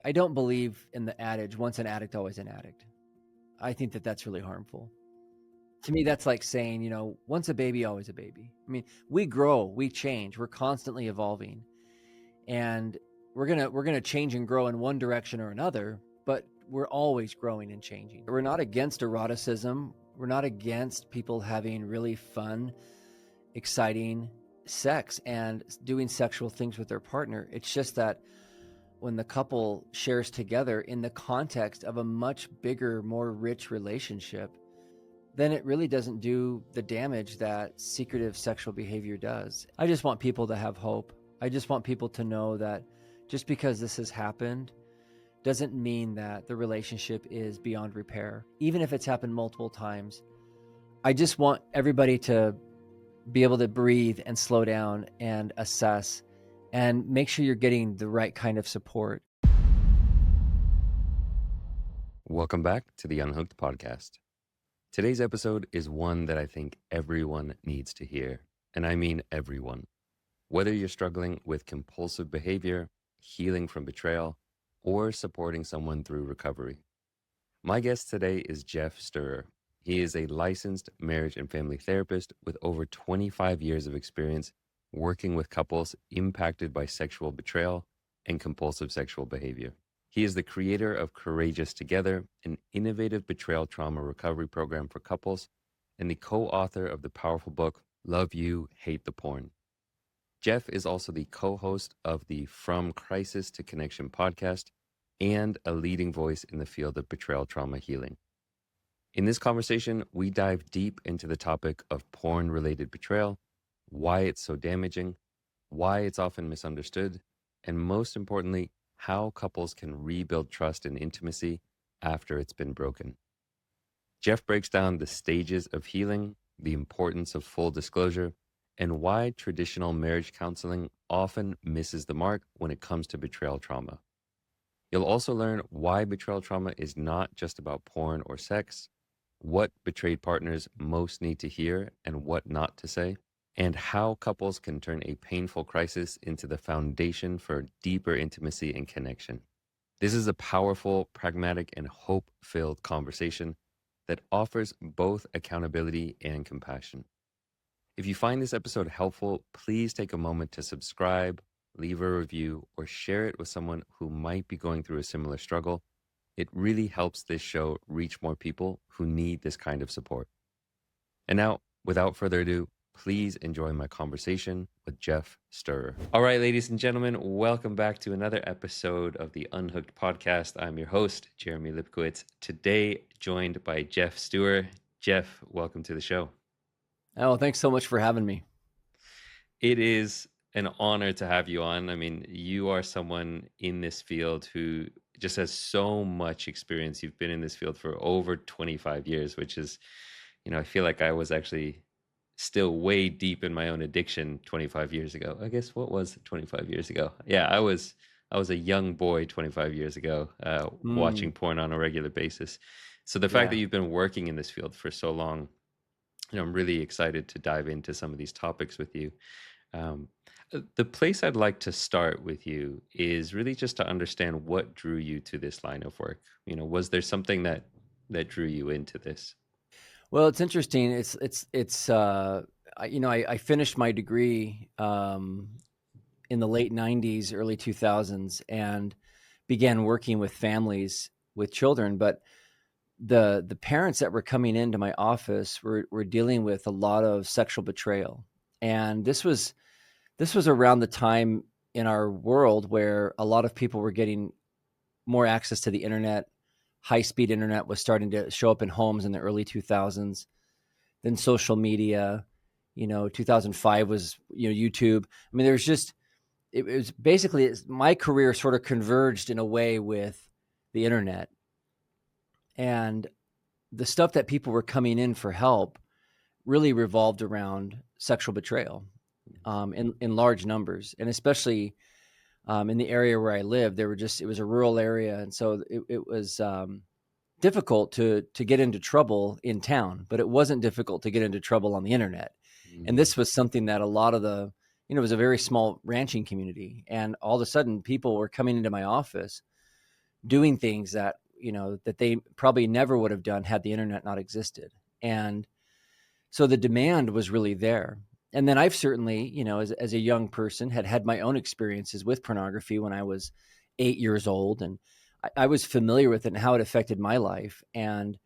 I don't believe in the adage, once an addict, always an addict. I think that that's really harmful. To me, that's like saying, once a baby, always a baby. I mean, we grow, we change, we're constantly evolving, and we're gonna change and grow in one direction or another, but we're always growing and changing. We're not against eroticism. We're not against people having really fun, exciting sex and doing sexual things with their partner. It's just that when the couple shares together in the context of a much bigger, more rich relationship, then it really doesn't do the damage that secretive sexual behavior does. I just want people to have hope. I just want people to know that just because this has happened doesn't mean that the relationship is beyond repair, even if it's happened multiple times. I just want everybody to be able to breathe and slow down and assess and make sure you're getting the right kind of support. Welcome back to the Unhooked podcast. Today's episode is one that I think everyone needs to hear, and I mean everyone. Whether you're struggling with compulsive behavior, healing from betrayal, or supporting someone through recovery. My guest today is Geoff Steurer. He is a licensed marriage and family therapist with over 25 years of experience working with couples impacted by sexual betrayal and compulsive sexual behavior. He is the creator of Courageous Together, an innovative betrayal trauma recovery program for couples, and the co-author of the powerful book, Love You, Hate the Porn. Geoff is also the co-host of the From Crisis to Connection podcast and a leading voice in the field of betrayal trauma healing. In this conversation, we dive deep into the topic of porn-related betrayal, why it's so damaging, why it's often misunderstood, and most importantly, how couples can rebuild trust and intimacy after it's been broken. Geoff breaks down the stages of healing, the importance of full disclosure, and why traditional marriage counseling often misses the mark when it comes to betrayal trauma. You'll also learn why betrayal trauma is not just about porn or sex, what betrayed partners most need to hear and what not to say, and how couples can turn a painful crisis into the foundation for deeper intimacy and connection. This is a powerful, pragmatic, and hope-filled conversation that offers both accountability and compassion. If you find this episode helpful, please take a moment to subscribe, leave a review, or share it with someone who might be going through a similar struggle. It really helps this show reach more people who need this kind of support. And now, without further ado, please enjoy my conversation with Geoff Steurer. All right, ladies and gentlemen, welcome back to another episode of the Unhooked podcast. I'm your host, Jeremy Lipkowitz, today joined by Geoff Steurer. Geoff, welcome to the show. Oh, thanks so much for having me. It is an honor to have you on. I mean, you are someone in this field who just has so much experience. You've been in this field for over 25 years, which is, I feel like I was actually still way deep in my own addiction 25 years ago. I guess what was 25 years ago? Yeah, I was a young boy 25 years ago, watching porn on a regular basis. So the fact that you've been working in this field for so long, I'm really excited to dive into some of these topics with you. The place I'd like to start with you is really just to understand what drew you to this line of work. Was there something that drew you into this? Well, it's interesting. I finished my degree in the late 90s, early 2000s, and began working with families with children. But the parents that were coming into my office were dealing with a lot of sexual betrayal. And this was around the time in our world where a lot of people were getting more access to the internet. High-speed internet was starting to show up in homes in the early 2000s. Then social media, 2005 was, YouTube. I mean, it was basically, my career sort of converged in a way with the internet. And the stuff that people were coming in for help really revolved around sexual betrayal in large numbers. And especially in the area where I lived, it was a rural area. And so it was difficult to get into trouble in town, but it wasn't difficult to get into trouble on the internet. Mm-hmm. And this was something that a lot of it was a very small ranching community. And all of a sudden people were coming into my office doing things that, that they probably never would have done had the internet not existed. And so the demand was really there. And then I've certainly, as a young person, had my own experiences with pornography when I was 8 years old, and I was familiar with it and how it affected my life and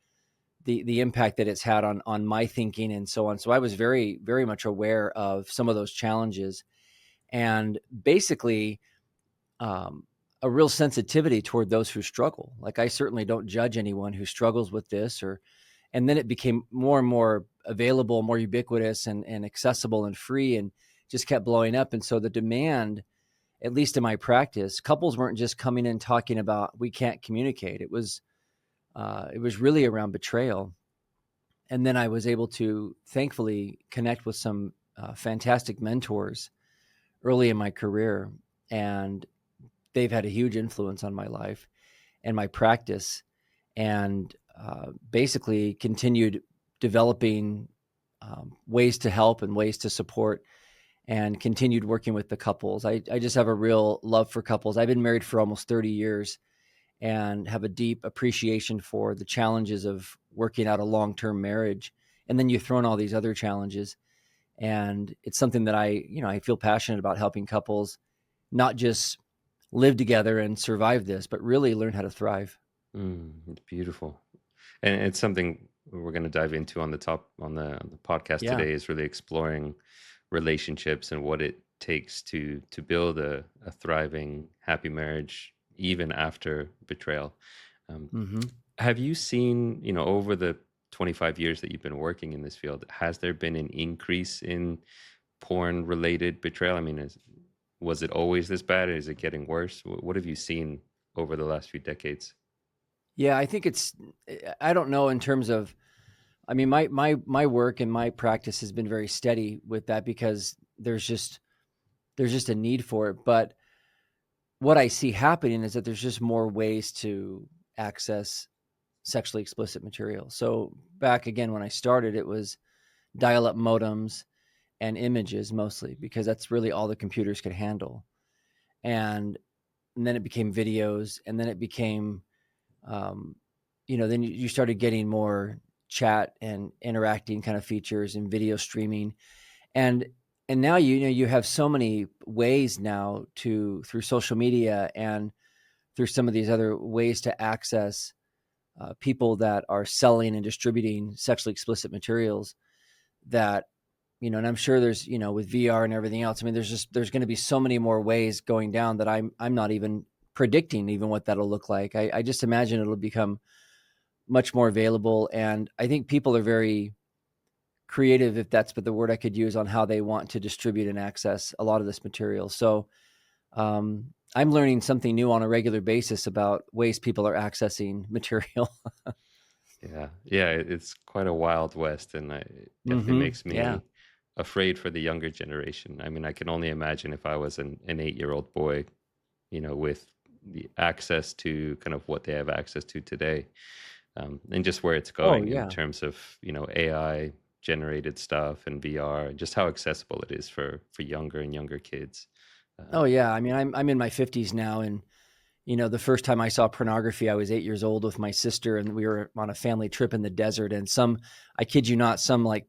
the impact that it's had on my thinking and so on. So I was very, very much aware of some of those challenges, and basically um, a real sensitivity toward those who struggle. Like, I certainly don't judge anyone who struggles with this, and then it became more and more available, more ubiquitous and accessible and free, and just kept blowing up. And so the demand, at least in my practice, couples weren't just coming in talking about we can't communicate. It was really around betrayal. And then I was able to thankfully connect with some fantastic mentors early in my career, and they've had a huge influence on my life and my practice, and basically continued developing ways to help and ways to support, and continued working with the couples. I just have a real love for couples. I've been married for almost 30 years and have a deep appreciation for the challenges of working out a long-term marriage. And then you throw in all these other challenges. And it's something that I feel passionate about, helping couples not just live together and survive this, but really learn how to thrive. It's beautiful. And it's something we're going to dive into on the podcast Yeah. today, is really exploring relationships and what it takes to build a thriving, happy marriage even after betrayal. Um, Hmm. have you seen, over the 25 years that you've been working in this field, has there been an increase in porn related betrayal? I mean, was it always this bad? Is it getting worse? What have you seen over the last few decades? Yeah, I think I don't know in terms of, I mean, my work and my practice has been very steady with that because there's just a need for it. But what I see happening is that there's just more ways to access sexually explicit material. So back again, when I started, it was dial up modems and images mostly, because that's really all the computers could handle. And, and then it became videos, and then it became, um, then you started getting more chat and interacting kind of features and video streaming. And now you have so many ways now to, through social media and through some of these other ways, to access people that are selling and distributing sexually explicit materials, that, and I'm sure there's, with VR and everything else, I mean, there's going to be so many more ways going down that I'm not even predicting even what that'll look like. I just imagine it'll become much more available. And I think people are very creative, if that's the word I could use, on how they want to distribute and access a lot of this material. So I'm learning something new on a regular basis about ways people are accessing material. Yeah, it's quite a wild west, and it definitely Hmm. makes Yeah. me afraid for the younger generation. I mean, I can only imagine if I was an 8-year-old boy, with the access to kind of what they have access to today, and just where it's Oh, going in yeah. terms of AI generated stuff and VR, and just how accessible it is for younger and younger kids. Oh, Um, yeah. I mean, I'm in my 50s now, and the first time I saw pornography, I was 8 years old with my sister, and we were on a family trip in the desert. And I kid you not, some like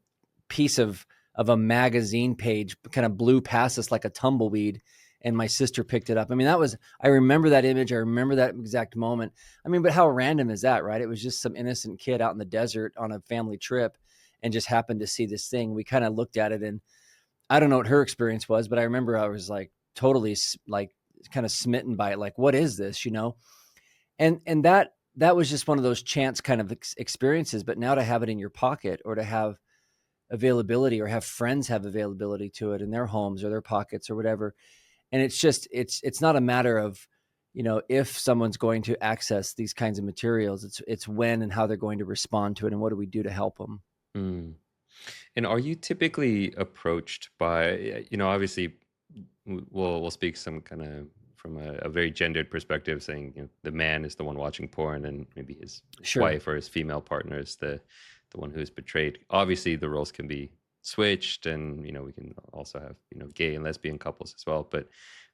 piece of a magazine page kind of blew past us like a tumbleweed, and my sister picked it up. I mean, I remember that image. I remember that exact moment. I mean, but how random is that, right? It was just some innocent kid out in the desert on a family trip and just happened to see this thing. We kind of looked at it, and I don't know what her experience was, but I remember I was like totally like kind of smitten by it. Like, what is this, And that was just one of those chance kind of experiences. But now to have it in your pocket, or to have availability, or have friends have availability to it in their homes or their pockets or whatever. And it's not a matter of, if someone's going to access these kinds of materials. It's when and how they're going to respond to it, and what do we do to help them. mm. And are you typically approached by, obviously, we'll speak some kind of from a very gendered perspective, saying, the man is the one watching porn, and maybe his Sure. wife or his female partner is the one who is betrayed. Obviously, the roles can be switched, and we can also have gay and lesbian couples as well. But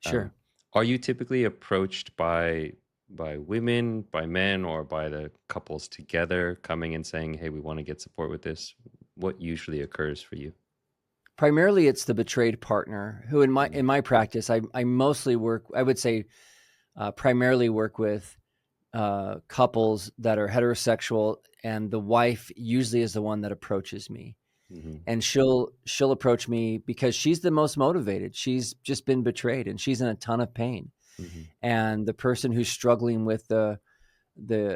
um, Sure. are you typically approached by by women, by men, or by the couples together coming and saying, "Hey, we want to get support with this"? What usually occurs for you? Primarily, it's the betrayed partner who, in my Mm-hmm. in my practice, I mostly work. I would say primarily work with couples that are heterosexual, and the wife usually is the one that approaches me, Mm-hmm. and she'll approach me because she's the most motivated. She's just been betrayed, and she's in a ton of pain. Mm-hmm. And the person who's struggling with the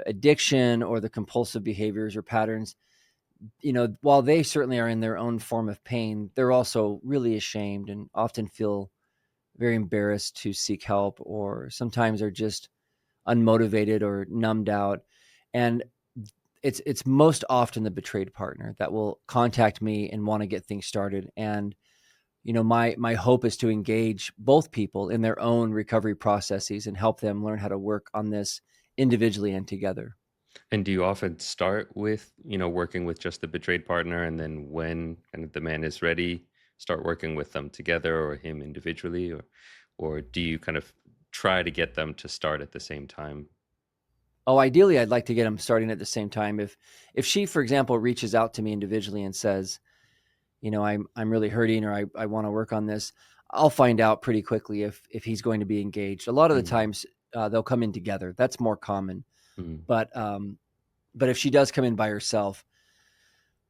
addiction or the compulsive behaviors or patterns, while they certainly are in their own form of pain, they're also really ashamed and often feel very embarrassed to seek help, or sometimes are just unmotivated or numbed out. And it's most often the betrayed partner that will contact me and want to get things started. And my hope is to engage both people in their own recovery processes and help them learn how to work on this individually and together. And do you often start with, working with just the betrayed partner, and then when kind of the man is ready, start working with them together or him individually, or do you kind of try to get them to start at the same time? Oh, ideally, I'd like to get them starting at the same time. If she, for example, reaches out to me individually and says, I'm really hurting, or I want to work on this, I'll find out pretty quickly if he's going to be engaged. A lot of the Mm, times they'll come in together. That's more common. mm, But if she does come in by herself,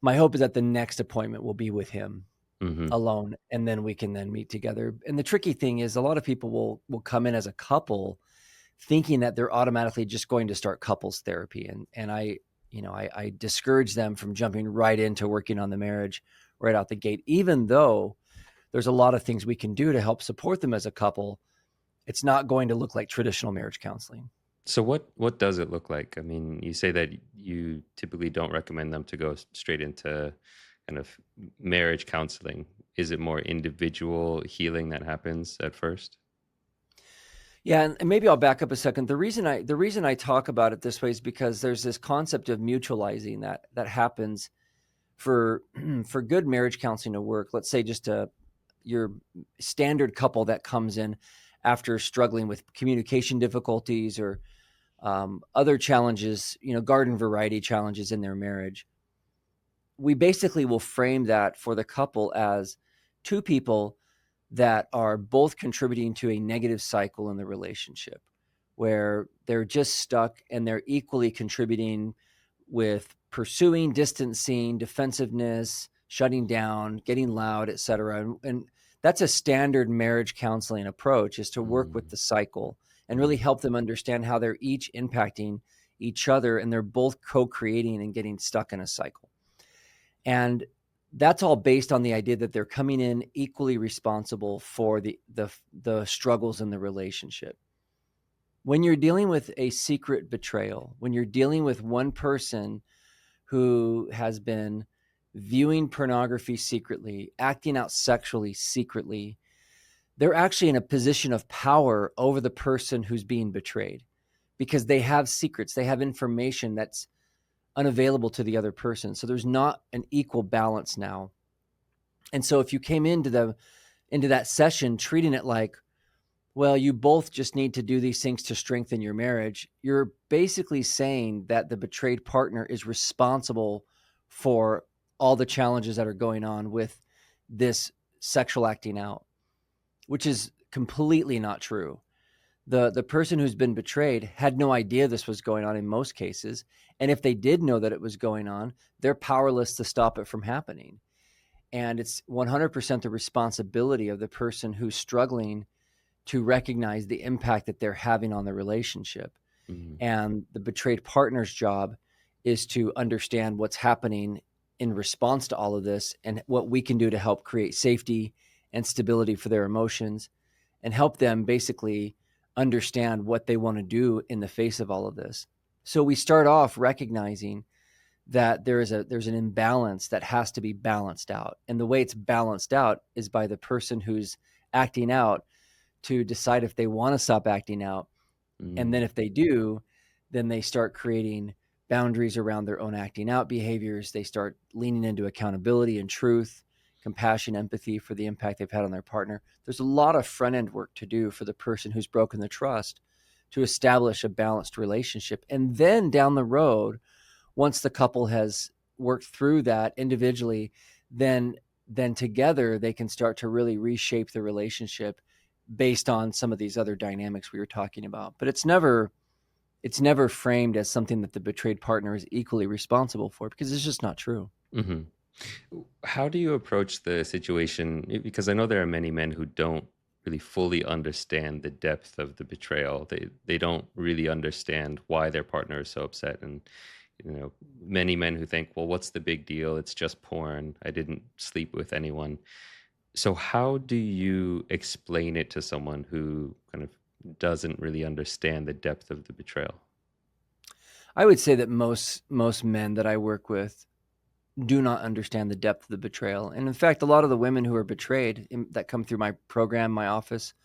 my hope is that the next appointment will be with him mhm, alone, and then we can then meet together. And the tricky thing is, a lot of people will come in as a couple thinking that they're automatically just going to start couples therapy. And I discourage them from jumping right into working on the marriage right out the gate, even though there's a lot of things we can do to help support them as a couple. It's not going to look like traditional marriage counseling. So what does it look like? I mean, you say that you typically don't recommend them to go straight into kind of marriage counseling. Is it more individual healing that happens at first? Yeah, and maybe I'll back up a second. The reason I talk about it this way is because there's this concept of mutualizing that happens for for good marriage counseling to work. Let's say just your standard couple that comes in after struggling with communication difficulties or other challenges, garden variety challenges in their marriage. We basically will frame that for the couple as two people that are both contributing to a negative cycle in the relationship, where they're just stuck and they're equally contributing with pursuing, distancing, defensiveness, shutting down, getting loud, etc. And that's a standard marriage counseling approach, is to work with Mm, the cycle and really mm, help them understand how they're each impacting each other, and they're both co-creating and getting stuck in a cycle. And that's all based on the idea that they're coming in equally responsible for the struggles in the relationship. When you're dealing with a secret betrayal, when you're dealing with one person who has been viewing pornography secretly, acting out sexually secretly, they're actually in a position of power over the person who's being betrayed, because they have secrets, they have information that's unavailable to the other person. So there's not an equal balance now. And so if you came into that session treating it like, well, you both just need to do these things to strengthen your marriage, you're basically saying that the betrayed partner is responsible for all the challenges that are going on with this sexual acting out, which is completely not true. The person who's been betrayed had no idea this was going on in most cases, and if they did know that it was going on, they're powerless to stop it from happening. And it's 100% the responsibility of the person who's struggling to recognize the impact that they're having on the relationship. mm, And the betrayed partner's job is to understand what's happening in response to all of this, and what we can do to help create safety and stability for their emotions, and help them basically understand what they want to do in the face of all of this. So we start off recognizing that there's an imbalance that has to be balanced out. And the way it's balanced out is by the person who's acting out to decide if they want to stop acting out. And then mm. if they do, then they start creating boundaries around their own acting out behaviors. They start leaning into accountability and truth, compassion, empathy for the impact they've had on their partner. There's a lot of front end work to do for the person who's broken the trust to establish a balanced relationship. And then down the road, once the couple has worked through that individually, then together they can start to really reshape the relationship based on some of these other dynamics we were talking about. But it's never framed as something that the betrayed partner is equally responsible for, because it's just not true. Hmm. How do you approach the situation? Because I know there are many men who don't really fully understand the depth of the betrayal. They don't really understand why their partner is so upset. And many men who think, well, what's the big deal? It's just porn. I didn't sleep with anyone. So how do you explain it to someone who kind of doesn't really understand the depth of the betrayal? I would say that most men that I work with do not understand the depth of the betrayal. And in fact, a lot of the women who are betrayed that come through my program, my office,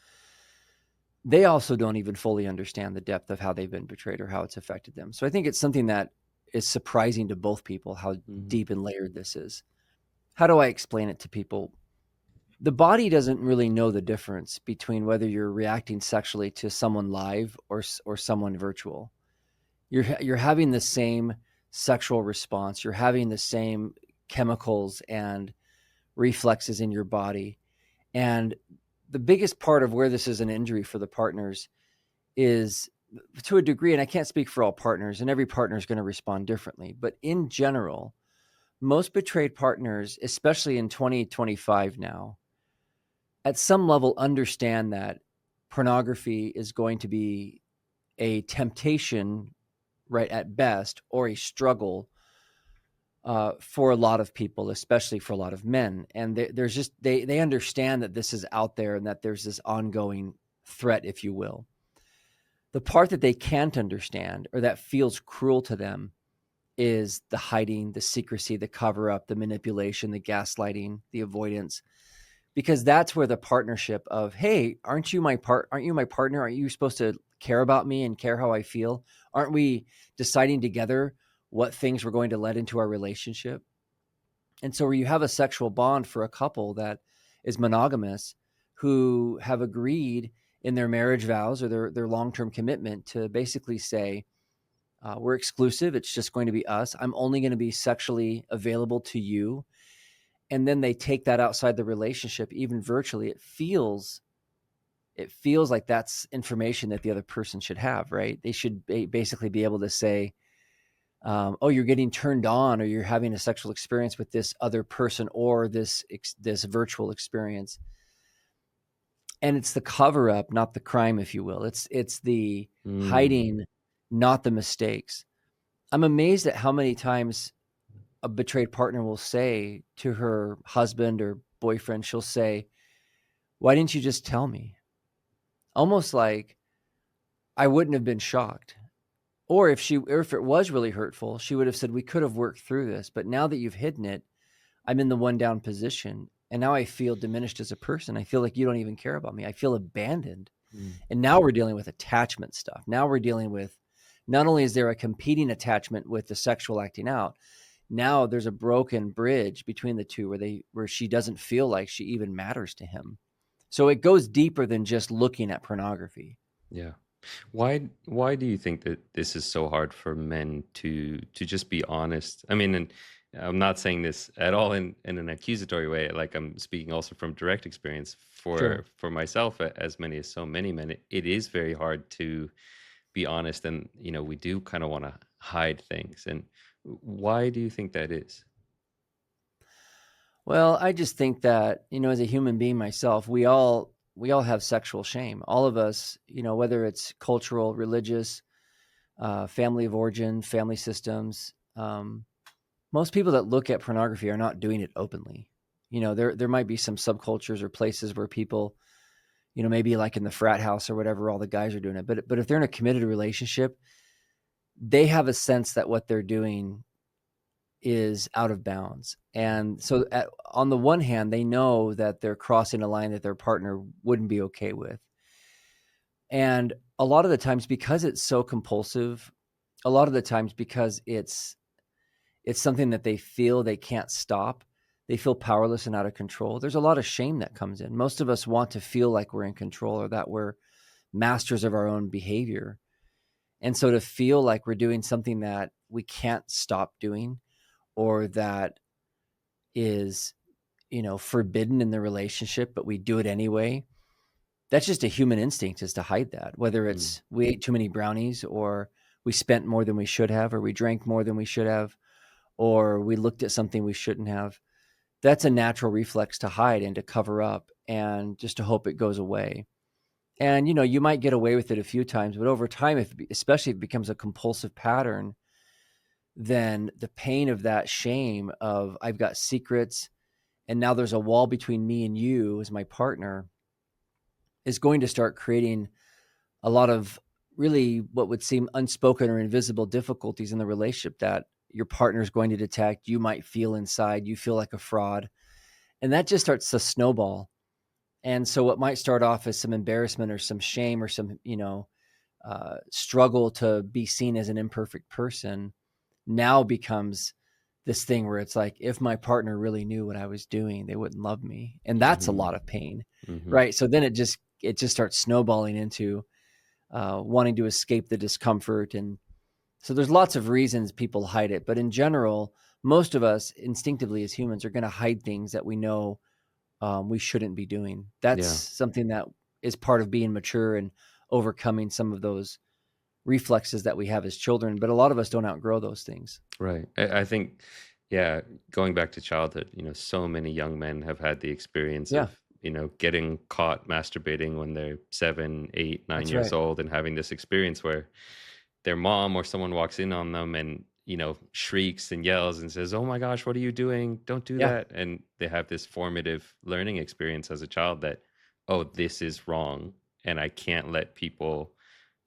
they also don't even fully understand the depth of how they've been betrayed or how it's affected them. So I think it's something that is surprising to both people, how Hmm. deep and layered this is. How do I explain it to people? The body doesn't really know the difference between whether you're reacting sexually to someone live or someone virtual. You're having the same sexual response. You're having the same chemicals and reflexes in your body. And the biggest part of where this is an injury for the partners is, to a degree, and I can't speak for all partners, and every partner is going to respond differently, but in general, most betrayed partners, especially in 2025 now, at some level understand that pornography is going to be a temptation, right, at best, or a struggle for a lot of people, especially for a lot of men. And there's just, they understand that this is out there and that there's this ongoing threat, if you will. The part that they can't understand, or that feels cruel to them, is the hiding, the secrecy, the cover up, the manipulation, the gaslighting, the avoidance, because that's where the partnership of, hey, aren't you my partner? Aren't you supposed to care about me and care how I feel? Aren't we deciding together what things we're going to let into our relationship? And so where you have a sexual bond for a couple that is monogamous, who have agreed in their marriage vows or their long-term commitment to basically say, we're exclusive. It's just going to be us. I'm only going to be sexually available to you. And then they take that outside the relationship, even virtually. It feels like that's information that the other person should have, right? They should basically be able to say, oh, you're getting turned on, or you're having a sexual experience with this other person, or this virtual experience. And it's the cover up, not the crime, if you will. It's the Mm. hiding, not the mistakes. I'm amazed at how many times a betrayed partner will say to her husband or boyfriend, she'll say, why didn't you just tell me? Almost like I wouldn't have been shocked. Or if it was really hurtful, she would have said, we could have worked through this, but now that you've hidden it, I'm in the one down position. And now I feel diminished as a person. I feel like you don't even care about me. I feel abandoned. Mm. And now we're dealing with attachment stuff. Now we're dealing with, not only is there a competing attachment with the sexual acting out, now there's a broken bridge between the two where she doesn't feel like she even matters to him. So it goes deeper than just looking at pornography. Yeah. Why do you think that this is so hard for men to just be honest? I mean, and I'm not saying this at all in an accusatory way. Like, I'm speaking also from direct experience Sure. for myself, as many as so many men. It is very hard to be honest, and we do kind of want to hide things. And why do you think that is? Well, I just think that, as a human being myself, we all have sexual shame. All of us, whether it's cultural, religious, family of origin, family systems. Most people that look at pornography are not doing it openly. There might be some subcultures or places where people, maybe like in the frat house or whatever, all the guys are doing it. But if they're in a committed relationship, they have a sense that what they're doing is out of bounds. And so on the one hand, they know that they're crossing a line that their partner wouldn't be okay with. And a lot of the times, because it's so compulsive, a lot of the times because it's something that they feel they can't stop, they feel powerless and out of control. There's a lot of shame that comes in. Most of us want to feel like we're in control, or that we're masters of our own behavior. And so to feel like we're doing something that we can't stop doing, or that is, forbidden in the relationship, but we do it anyway, that's just a human instinct, is to hide that. Whether Mm. it's we ate too many brownies, or we spent more than we should have, or we drank more than we should have, or we looked at something we shouldn't have. That's a natural reflex to hide and to cover up, and just to hope it goes away. And, you might get away with it a few times, but over time, especially if it becomes a compulsive pattern, then the pain of that shame of, I've got secrets, and now there's a wall between me and you as my partner, is going to start creating a lot of really what would seem unspoken or invisible difficulties in the relationship that your partner is going to detect. You might feel inside, you feel like a fraud. And that just starts to snowball. And so what might start off as some embarrassment or some shame or some, struggle to be seen as an imperfect person, now becomes this thing where it's like, if my partner really knew what I was doing, they wouldn't love me. And that's a Mhm. lot of pain, Mhm. right? So then it just starts snowballing into wanting to escape the discomfort. And so there's lots of reasons people hide it. But in general, most of us instinctively as humans are going to hide things that we know we shouldn't be doing. That's Yeah. something that is part of being mature and overcoming some of those reflexes that we have as children. But a lot of us don't outgrow those things. Right. I think, yeah, going back to childhood, so many young men have had the experience Yeah, of, getting caught masturbating when they're 7, 8, nine that's years right. old and having this experience where their mom or someone walks in on them and, shrieks and yells and says, "Oh my gosh, what are you doing? Don't do Yeah, that." And they have this formative learning experience as a child that, oh, this is wrong. And I can't let people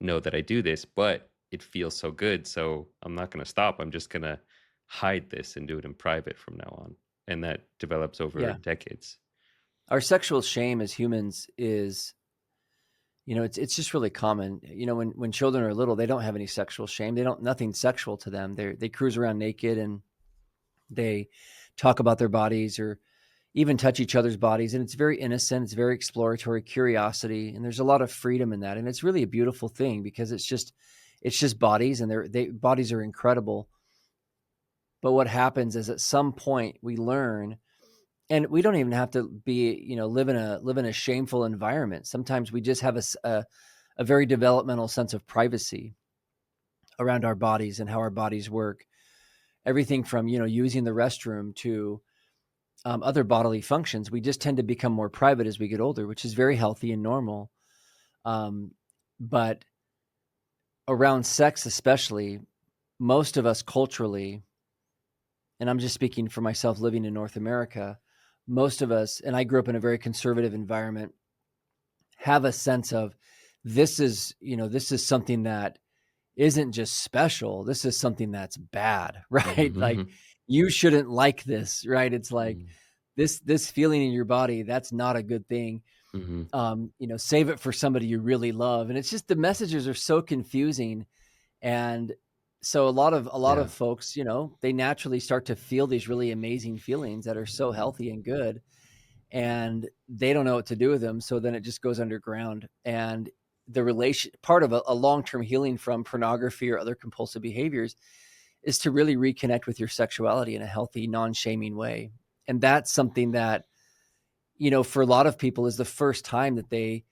know that I do this, but it feels so good. So I'm not going to stop. I'm just going to hide this and do it in private from now on. And that develops over yeah. decades. Our sexual shame as humans is, it's just really common. When children are little, they don't have any sexual shame. They don't nothing sexual to them. They cruise around naked, and they talk about their bodies, or even touch each other's bodies, and it's very innocent. It's very exploratory curiosity, and there's a lot of freedom in that, and it's really a beautiful thing, because it's just bodies, and bodies are incredible. But what happens is, at some point, we learn, and we don't even have to be, live in a shameful environment. Sometimes we just have a very developmental sense of privacy around our bodies and how our bodies work. Everything from, using the restroom to other bodily functions. We just tend to become more private as we get older, which is very healthy and normal. Um, but around sex, especially, most of us culturally, and I'm just speaking for myself living in North America, most of us, and I grew up in a very conservative environment, have a sense of, this is something that isn't just special. This is something that's bad, right? Like, Mhm. you shouldn't like this, right? It's like, Mhm. this feeling in your body, that's not a good thing. Mhm. Save it for somebody you really love. And it's just, the messages are so confusing. And so a lot of Yeah. folks, they naturally start to feel these really amazing feelings that are so healthy and good, and they don't know what to do with them. So then it just goes underground. And the relation part of a long-term healing from pornography or other compulsive behaviors is to really reconnect with your sexuality in a healthy, non-shaming way. And that's something that, for a lot of people, is the first time that they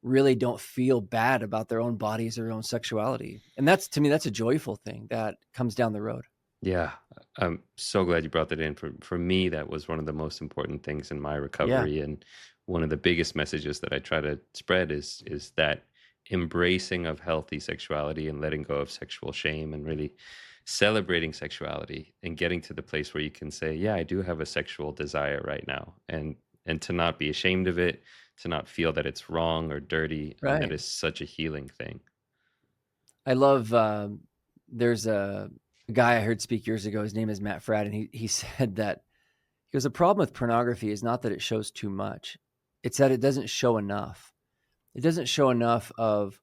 really don't feel bad about their own bodies, their own sexuality. And that's, to me, that's a joyful thing that comes down the road. Yeah, I'm so glad you brought that in. For me, that was one of the most important things in my Yeah. recovery, and one of the biggest messages that I try to spread is that embracing of healthy sexuality and letting go of sexual shame and really celebrating sexuality and getting to the place where you can say, yeah, I do have a sexual desire right now, and to not be ashamed of it, to not feel that it's wrong or dirty, that Right. is such a healing thing. I love, there's a guy I heard speak years ago. His name is Matt Fradd. And he said that, because the problem with pornography is not that it shows too much. It's that it doesn't show enough. It doesn't show enough of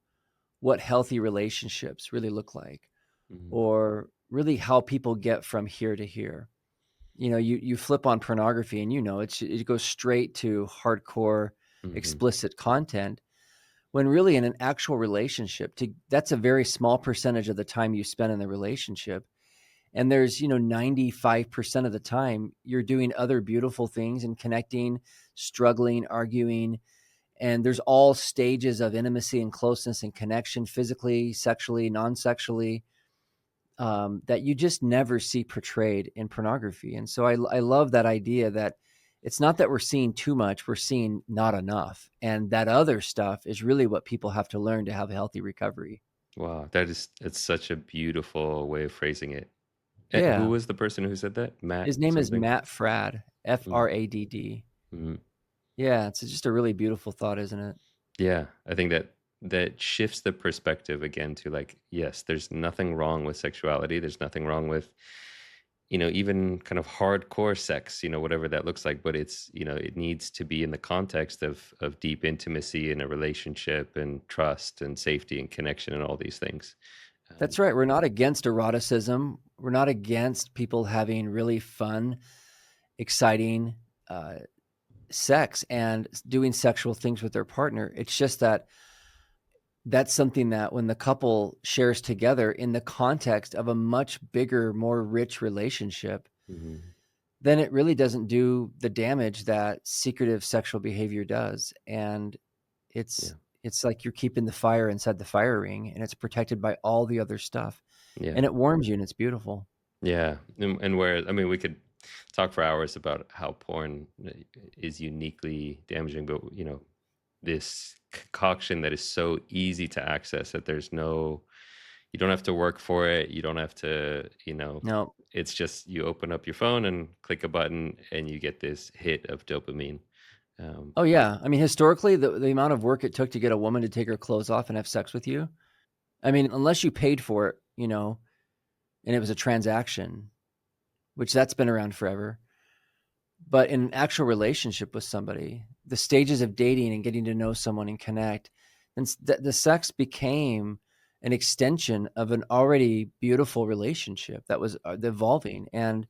what healthy relationships really look like, Mhm. or really how people get from here to here. You flip on pornography, and it goes straight to hardcore, Mhm. explicit content, when really in an actual relationship, that's a very small percentage of the time you spend in the relationship. And there's, 95% of the time you're doing other beautiful things and connecting, struggling, arguing. And there's all stages of intimacy and closeness and connection, physically, sexually, non-sexually, that you just never see portrayed in pornography. And so I love that idea that it's not that we're seeing too much, we're seeing not enough. And that other stuff is really what people have to learn to have a healthy recovery. Wow, it's such a beautiful way of phrasing it. Who Yeah. was the person who said that? Matt His name is something? Matt Fradd, Fradd. Mm-hmm. Yeah, it's just a really beautiful thought, isn't it? Yeah, I think that shifts the perspective again to like, yes, there's nothing wrong with sexuality. There's nothing wrong with, even kind of hardcore sex, whatever that looks like. But it's, it needs to be in the context of deep intimacy in a relationship and trust and safety and connection and all these things. Um, That's right. We're not against eroticism. We're not against people having really fun, exciting uh, sex and doing sexual things with their partner. It's just that that's something that when the couple shares together in the context of a much bigger, more rich relationship, mhm. then it really doesn't do the damage that secretive sexual behavior does. And it's Yeah, it's like you're keeping the fire inside the fire ring, and it's protected by all the other stuff. yeah. And it warms you, and it's beautiful. Yeah, and where I mean, we could talk for hours about how porn is uniquely damaging, but this concoction that is so easy to access that you don't have to work for it, you don't have to, No. it's just you open up your phone and click a button and you get this hit of dopamine. Um, Oh, yeah. I mean, historically, the amount of work it took to get a woman to take her clothes off and have sex with you, I mean, unless you paid for it, and it was a transaction, which that's been around forever. But in an actual relationship with somebody, the stages of dating and getting to know someone and connect, and the sex became an extension of an already beautiful relationship that was evolving. And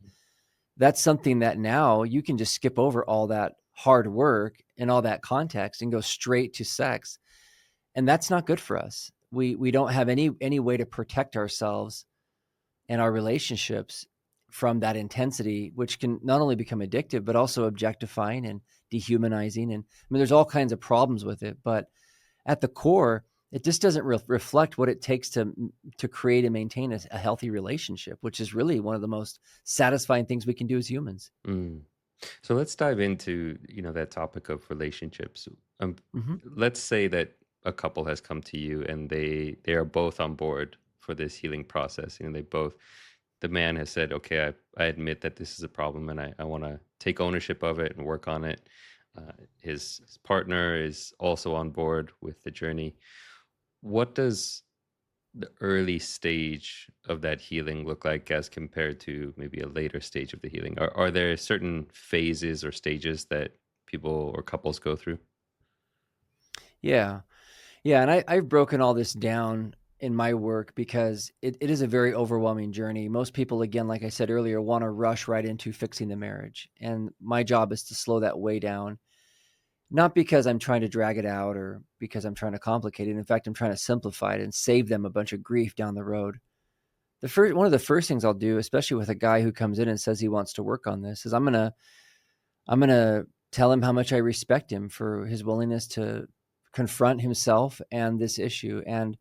that's something that now you can just skip over all that hard work and all that context and go straight to sex. And that's not good for us. We don't have any way to protect ourselves and our relationships from that intensity, which can not only become addictive, but also objectifying and dehumanizing. And I mean, there's all kinds of problems with it, but at the core, it just doesn't reflect what it takes to create and maintain a healthy relationship, which is really one of the most satisfying things we can do as humans. mm. So let's dive into, that topic of relationships. Um, Hmm. let's say that a couple has come to you and they are both on board for this healing process. The man has said, okay, I admit that this is a problem and I want to take ownership of it and work on it. His partner is also on board with the journey. What does the early stage of that healing look like as compared to maybe a later stage of the healing? Are there certain phases or stages that people or couples go through? Yeah. Yeah. And I've broken all this down in my work because it is a very overwhelming journey. Most people, again, like I said earlier, want to rush right into fixing the marriage. And my job is to slow that way down, not because I'm trying to drag it out or because I'm trying to complicate it. In fact, I'm trying to simplify it and save them a bunch of grief down the road. One of the first things I'll do, especially with a guy who comes in and says he wants to work on this, is I'm gonna tell him how much I respect him for his willingness to confront himself and this issue. And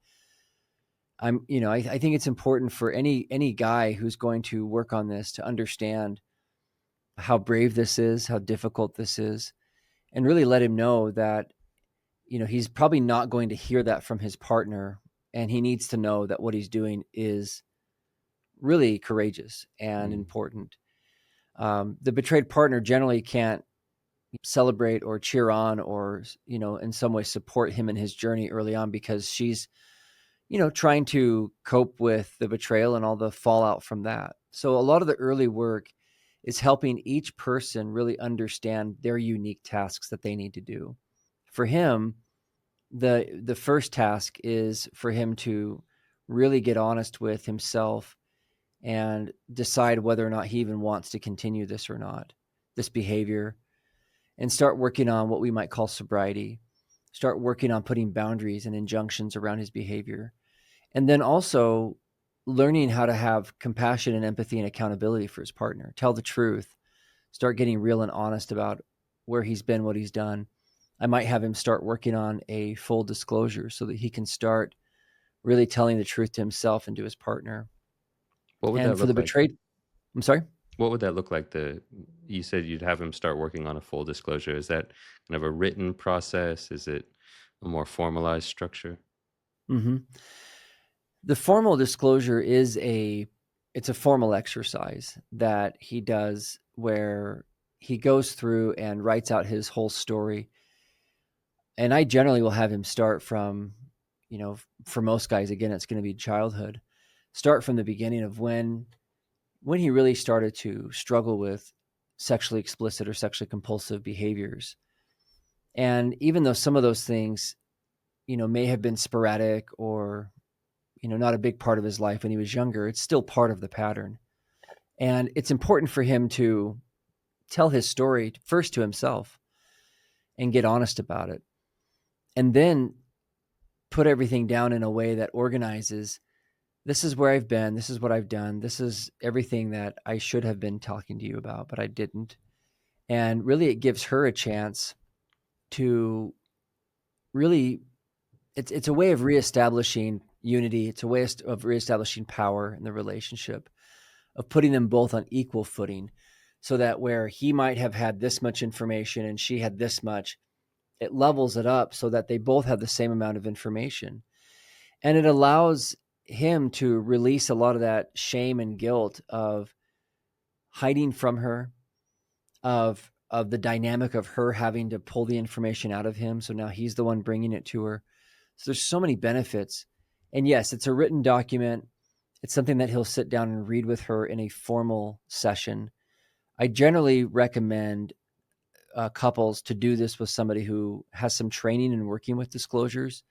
I think it's important for any guy who's going to work on this to understand how brave this is, how difficult this is, and really let him know that he's probably not going to hear that from his partner, and he needs to know that what he's doing is really courageous and Mm, important. The betrayed partner generally can't celebrate or cheer on or in some way support him in his journey early on because she's trying to cope with the betrayal and all the fallout from that. So a lot of the early work is helping each person really understand their unique tasks that they need to do. For him, the first task is for him to really get honest with himself and decide whether or not he even wants to continue this or not, this behavior, and start working on what we might call sobriety. start working on putting boundaries and injunctions around his behavior. And then also learning how to have compassion and empathy and accountability for his partner, tell the truth, start getting real and honest about where he's been, what he's done. I might have him start working on a full disclosure so that he can start really telling the truth to himself and to his partner. What would And that for the look like? betrayed, I'm sorry? What would that look like? You said you'd have him start working on a full disclosure. Is that kind of a written process? Is it a more formalized structure? Mm-hmm. The formal disclosure it's a formal exercise that he does where he goes through and writes out his whole story. And I generally will have him start from, for most guys, again, it's going to be childhood. Start from the beginning of when he really started to struggle with sexually explicit or sexually compulsive behaviors. And even though some of those things, may have been sporadic or, not a big part of his life when he was younger, it's still part of the pattern. And it's important for him to tell his story first to himself and get honest about it. And then put everything down in a way that organizes, this is where I've been, this is what I've done, this is everything that I should have been talking to you about, but I didn't. And really, it gives her a chance to really, it's a way of reestablishing unity. It's a way of reestablishing power in the relationship, of putting them both on equal footing, so that where he might have had this much information and she had this much, it levels it up so that they both have the same amount of information. And it allows him to release a lot of that shame and guilt of hiding from her, of the dynamic of her having to pull the information out of him. So now he's the one bringing it to her. So there's so many benefits. And yes, it's a written document. It's something that he'll sit down and read with her in a formal session. I generally recommend couples to do this with somebody who has some training in working with disclosures.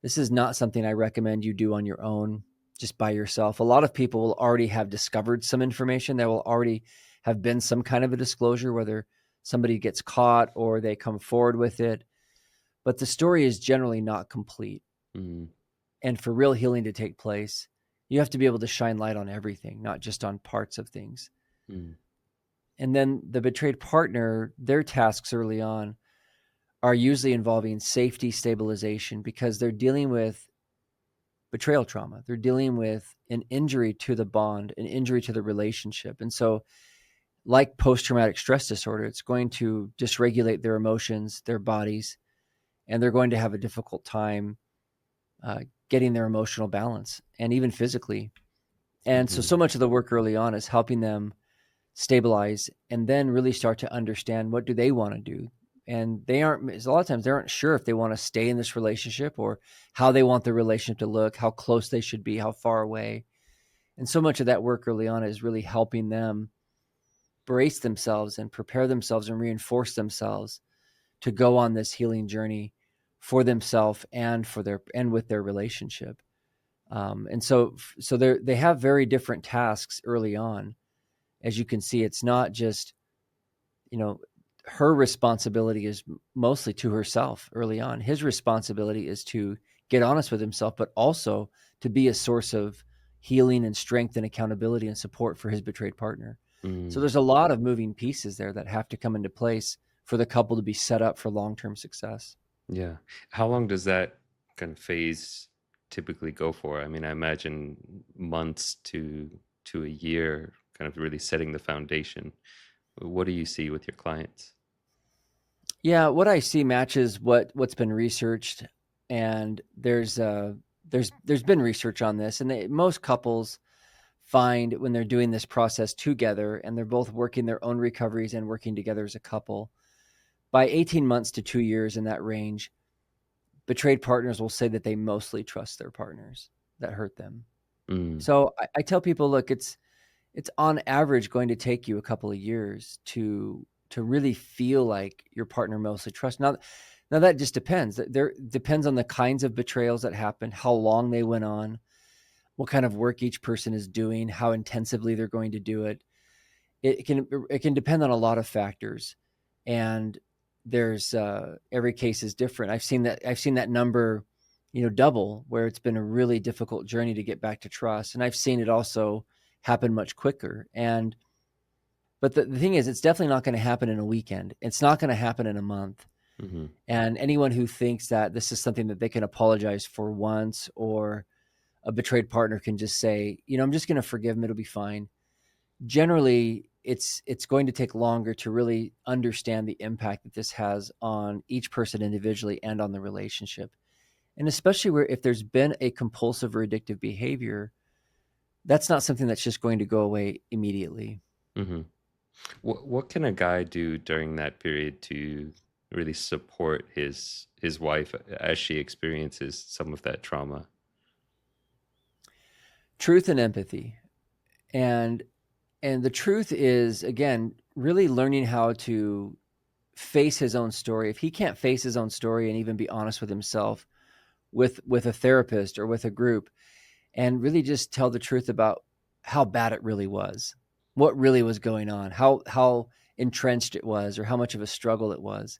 This is not something I recommend you do on your own, just by yourself. A lot of people will already have discovered some information. There will already have been some kind of a disclosure, whether somebody gets caught or they come forward with it. But the story is generally not complete. Mm, And for real healing to take place, you have to be able to shine light on everything, not just on parts of things. mm, And then the betrayed partner, their tasks early on are usually involving safety stabilization, because they're dealing with betrayal trauma. They're dealing with an injury to the bond, an injury to the relationship. And so, like post-traumatic stress disorder, it's going to dysregulate their emotions, their bodies, and they're going to have a difficult time getting their emotional balance and even physically. And mm-hmm, so much of the work early on is helping them stabilize and then really start to understand, what do they want to do? And a lot of times they aren't sure if they want to stay in this relationship or how they want the relationship to look, how close they should be, how far away. And so much of that work early on is really helping them brace themselves and prepare themselves and reinforce themselves to go on this healing journey for themselves and with their relationship. And so they have very different tasks early on. As you can see, it's not just, her responsibility is mostly to herself early on. His responsibility is to get honest with himself, but also to be a source of healing and strength and accountability and support for his betrayed partner. So mm. there's a lot of moving pieces there that have to come into place for the couple to be set up for long-term success. Yeah. How long does that kind of phase typically go for? I mean, I imagine months to a year, kind of really setting the foundation. What do you see with your clients? Yeah, what I see matches what's been researched, and there's been research on this, and most couples find when they're doing this process together and they're both working their own recoveries and working together as a couple, by 18 months to 2 years, in that range, betrayed partners will say that they mostly trust their partners that hurt them. Mm, So I tell people, look, it's on average going to take you a couple of years to really feel like your partner mostly trusts. Now that just depends. There depends on the kinds of betrayals that happened, how long they went on, what kind of work each person is doing, how intensively they're going to do it. It can depend on a lot of factors. And there's every case is different. I've seen that number, double, where it's been a really difficult journey to get back to trust. And I've seen it also happen much quicker. But the thing is, it's definitely not going to happen in a weekend. It's not going to happen in a month. Mm-hmm. And anyone who thinks that this is something that they can apologize for once, or a betrayed partner can just say, I'm just going to forgive him, it'll be fine. Generally, it's going to take longer to really understand the impact that this has on each person individually and on the relationship. And especially where if there's been a compulsive or addictive behavior, that's not something that's just going to go away immediately. Mm-hmm. What can a guy do during that period to really support his wife as she experiences some of that trauma? Truth and empathy. And the truth is, again, really learning how to face his own story. If he can't face his own story and even be honest with himself, with a therapist or with a group, and really just tell the truth about how bad it really was, what really was going on, how entrenched it was, or how much of a struggle it was,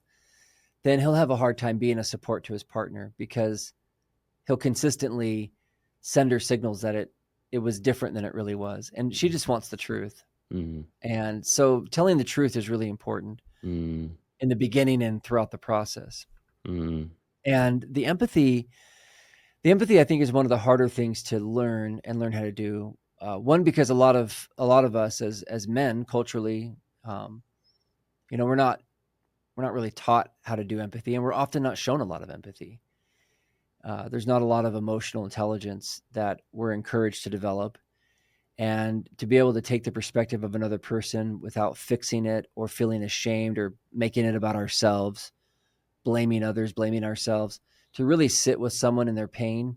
then he'll have a hard time being a support to his partner, because he'll consistently send her signals that it was different than it really was. And she just wants the truth. Mm-hmm. And so telling the truth is really important Mm-hmm. in the beginning and throughout the process. Mm-hmm. And the empathy, I think, is one of the harder things to learn how to do. One, because a lot of us as men culturally, we're not really taught how to do empathy, and we're often not shown a lot of empathy. There's not a lot of emotional intelligence that we're encouraged to develop, and to be able to take the perspective of another person without fixing it or feeling ashamed or making it about ourselves, blaming others, blaming ourselves, to really sit with someone in their pain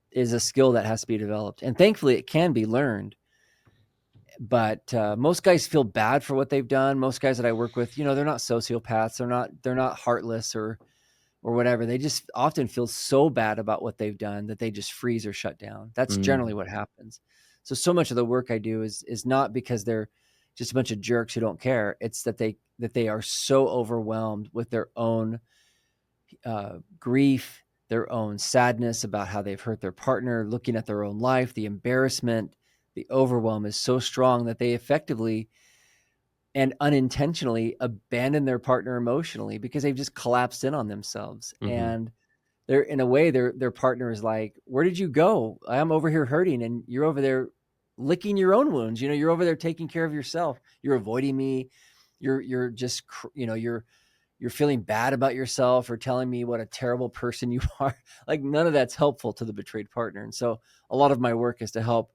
is a skill that has to be developed. And thankfully it can be learned. But most guys feel bad for what they've done. Most guys that I work with, they're not sociopaths. They're not heartless or whatever. They just often feel so bad about what they've done that they just freeze or shut down. That's generally what happens. So much of the work I do is not because they're just a bunch of jerks who don't care. It's that they are so overwhelmed with their own grief, their own sadness about how they've hurt their partner, looking at their own life, the embarrassment, the overwhelm is so strong that they effectively and unintentionally abandon their partner emotionally, because they've just collapsed in on themselves. Mm-hmm. And they're, in a way, their partner is like, where did you go? I'm over here hurting, and you're over there licking your own wounds. You're over there taking care of yourself. You're avoiding me. You're just, you're feeling bad about yourself or telling me what a terrible person you are. Like, none of that's helpful to the betrayed partner. And so a lot of my work is to help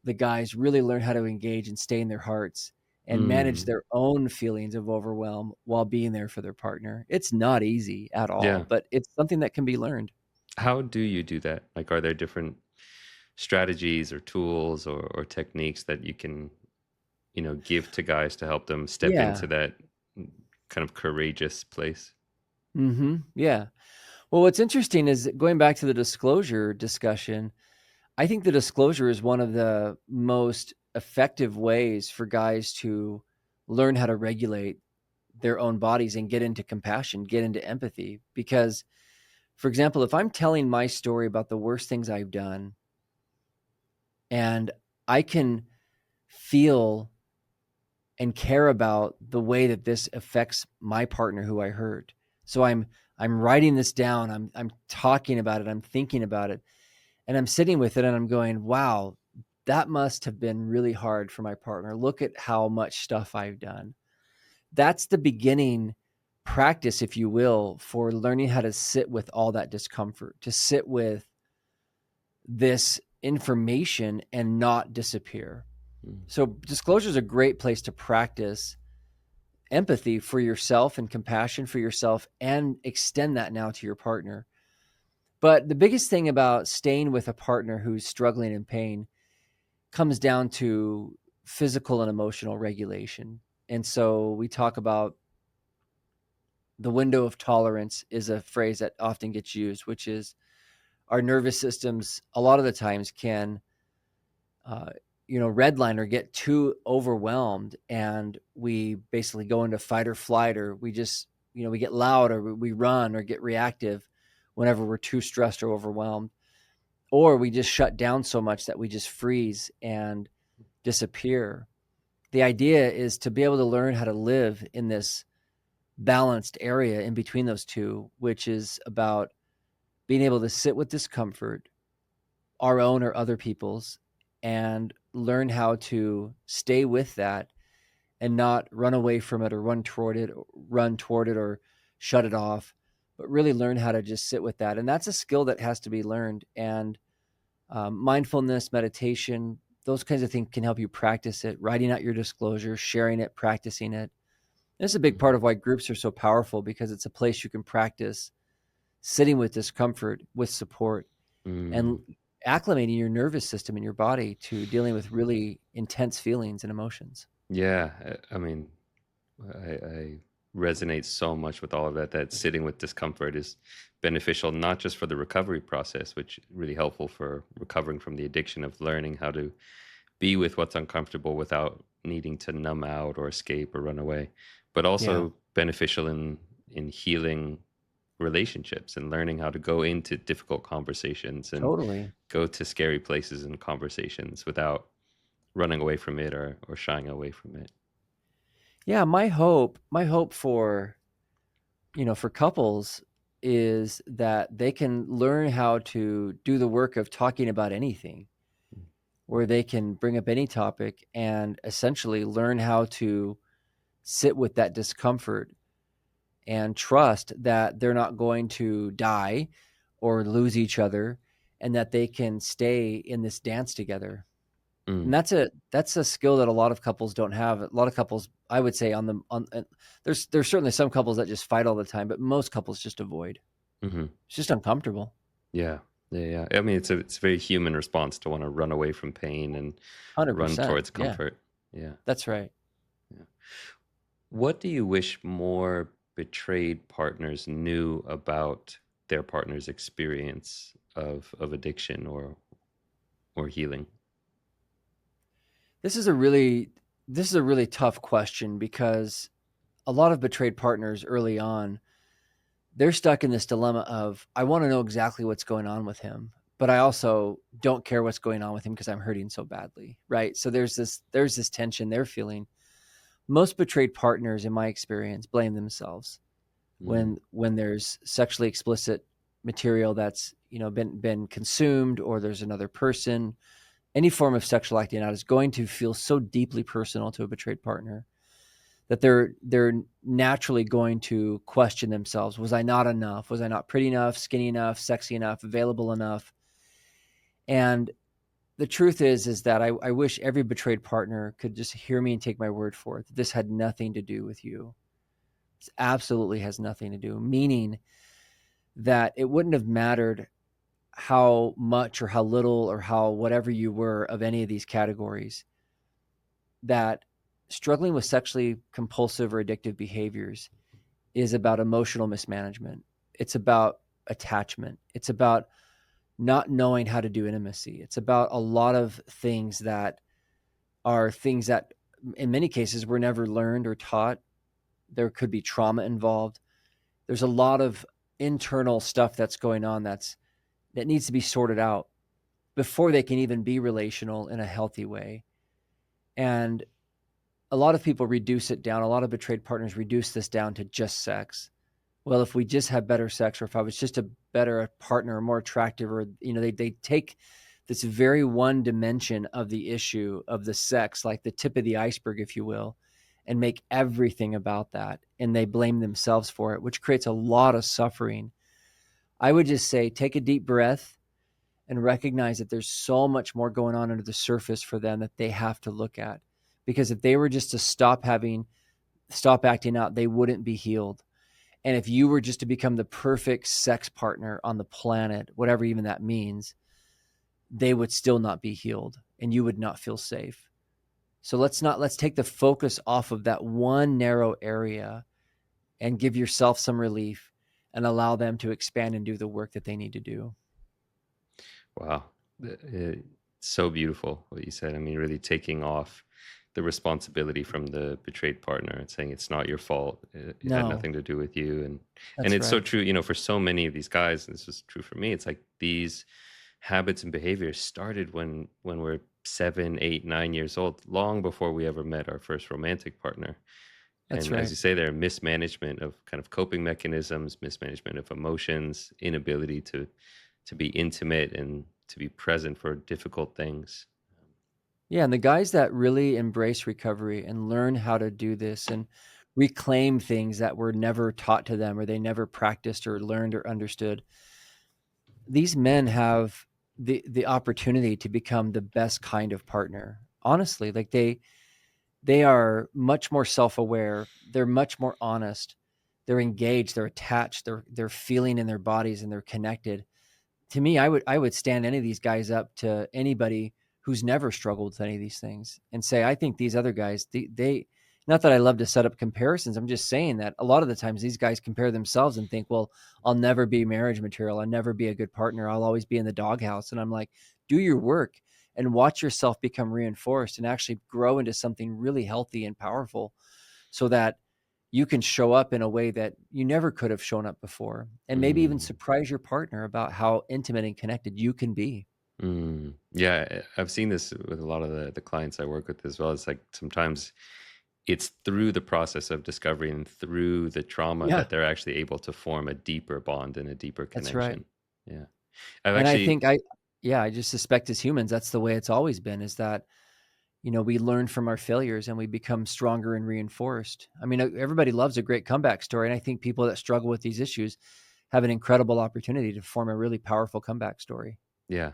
the guys really learn how to engage and stay in their hearts and manage Mm. their own feelings of overwhelm while being there for their partner. It's not easy at all, Yeah. but it's something that can be learned. How do you do that? Like, are there different strategies or tools or techniques that you can, give to guys to help them step Yeah. into that kind of courageous place? Yeah. Well, what's interesting is, going back to the disclosure discussion, I think the disclosure is one of the most effective ways for guys to learn how to regulate their own bodies and get into compassion, get into empathy. Because, for example, if I'm telling my story about the worst things I've done, and I can feel and care about the way that this affects my partner who I hurt. So I'm writing this down, I'm talking about it, I'm thinking about it, and I'm sitting with it, and I'm going, wow, that must have been really hard for my partner. Look at how much stuff I've done. That's the beginning practice, if you will, for learning how to sit with all that discomfort, to sit with this information and not disappear. Mm. So disclosure is a great place to practice empathy for yourself and compassion for yourself, and extend that now to your partner. But the biggest thing about staying with a partner who's struggling in pain comes down to physical and emotional regulation. And so we talk about the window of tolerance is a phrase that often gets used, which is our nervous systems a lot of the times can, uh, redline or get too overwhelmed, and we basically go into fight or flight, or we just we get loud, or we run or get reactive whenever we're too stressed or overwhelmed, or we just shut down so much that we just freeze and disappear. The idea is to be able to learn how to live in this balanced area in between those two, which is about being able to sit with discomfort, our own or other people's, and learn how to stay with that and not run away from it or run toward it or shut it off, but really learn how to just sit with that. And that's a skill that has to be learned. And mindfulness, meditation, those kinds of things can help you practice it, writing out your disclosure, sharing it, practicing it. This is a big part Mhm. of why groups are so powerful, because it's a place you can practice sitting with discomfort with support and Mm. acclimating your nervous system and your body to dealing with really intense feelings and emotions. Yeah, I mean, I resonate so much with all of that, that sitting with discomfort is beneficial, not just for the recovery process, which is really helpful for recovering from the addiction of learning how to be with what's uncomfortable without needing to numb out or escape or run away, but Yeah, also beneficial in healing relationships and learning how to go into difficult conversations and totally. go to scary places in conversations without running away from it or shying away from it. Yeah, my hope for, for couples is that they can learn how to do the work of talking about anything, where they can bring up any topic and essentially learn how to sit with that discomfort and trust that they're not going to die or lose each other, and that they can stay in this dance together. And Mm, that's a skill that a lot of couples don't have. A lot of couples, I would say, there's certainly some couples that just fight all the time, but most couples just avoid. hmm It's just uncomfortable. yeah, yeah, yeah. I mean, it's a very human response to want to run away from pain and run 100%. towards Yeah, comfort. Yeah, that's right. yeah. What do you wish more betrayed partners knew about their partner's experience of addiction or healing? This is a really this is a really tough question, because a lot of betrayed partners early on, they're stuck in this dilemma of, I want to know exactly what's going on with him, but I also don't care what's going on with him because I'm hurting so badly, right? So there's this tension they're feeling. Most betrayed partners, in my experience, blame themselves Mm, when there's sexually explicit material that's, been consumed, or there's another person. Any form of sexual acting out is going to feel so deeply personal to a betrayed partner that they're naturally going to question themselves. Was I not enough? Was I not pretty enough, skinny enough, sexy enough, available enough? And the truth is that I wish every betrayed partner could just hear me and take my word for it. This had nothing to do with you. This absolutely has nothing to do. Meaning that it wouldn't have mattered how much or how little or how whatever you were of any of these categories, that struggling with sexually compulsive or addictive behaviors is about emotional mismanagement. It's about attachment. It's about not knowing how to do intimacy. It's about a lot of things that are things that, in many cases, were never learned or taught. There could be trauma involved. There's a lot of internal stuff that's going on that needs to be sorted out before they can even be relational in a healthy way. And a lot of people reduce it down. A lot of betrayed partners reduce this down to just sex. Well, if we just had better sex, or if I was just a better partner or more attractive, or, they take this very one dimension of the issue of the sex, like the tip of the iceberg, if you will, and make everything about that. And they blame themselves for it, which creates a lot of suffering. I would just say, take a deep breath and recognize that there's so much more going on under the surface for them that they have to look at. Because if they were just to stop acting out, they wouldn't be healed. And if you were just to become the perfect sex partner on the planet, whatever even that means, they would still not be healed and you would not feel safe. So let's take the focus off of that one narrow area and give yourself some relief and allow them to expand and do the work that they need to do. wow. So beautiful what you said. I mean, really taking off the responsibility from the betrayed partner and saying it's not your fault, it had No, nothing to do with you. And that's it's so right. true, for so many of these guys, and this is true for me. It's like these habits and behaviors started when we're 7, 8, 9 years old, long before we ever met our first romantic partner. That's And as right. you say, there mismanagement of kind of coping mechanisms, mismanagement of emotions, inability to be intimate and to be present for difficult things. Yeah, and the guys that really embrace recovery and learn how to do this and reclaim things that were never taught to them or they never practiced or learned or understood, these men have the opportunity to become the best kind of partner. Honestly, like they are much more self-aware, they're much more honest, they're engaged, they're attached, they're feeling in their bodies and they're connected. To me, I would stand any of these guys up to anybody who's never struggled with any of these things and say, I think these other guys, they not that I love to set up comparisons. I'm just saying that a lot of the times these guys compare themselves and think, well, I'll never be marriage material. I'll never be a good partner. I'll always be in the doghouse. And I'm like, do your work and watch yourself become reinforced and actually grow into something really healthy and powerful so that you can show up in a way that you never could have shown up before and maybe even Mm, surprise your partner about how intimate and connected you can be. yeah, I've seen this with a lot of the clients I work with as well. It's like sometimes it's through the process of discovery and through the trauma Yeah, that they're actually able to form a deeper bond and a deeper that's right. connection. Yeah. I've And I actually, think I just suspect as humans, that's the way it's always been, is that, we learn from our failures and we become stronger and reinforced. I mean, everybody loves a great comeback story. And I think people that struggle with these issues have an incredible opportunity to form a really powerful comeback story. yeah.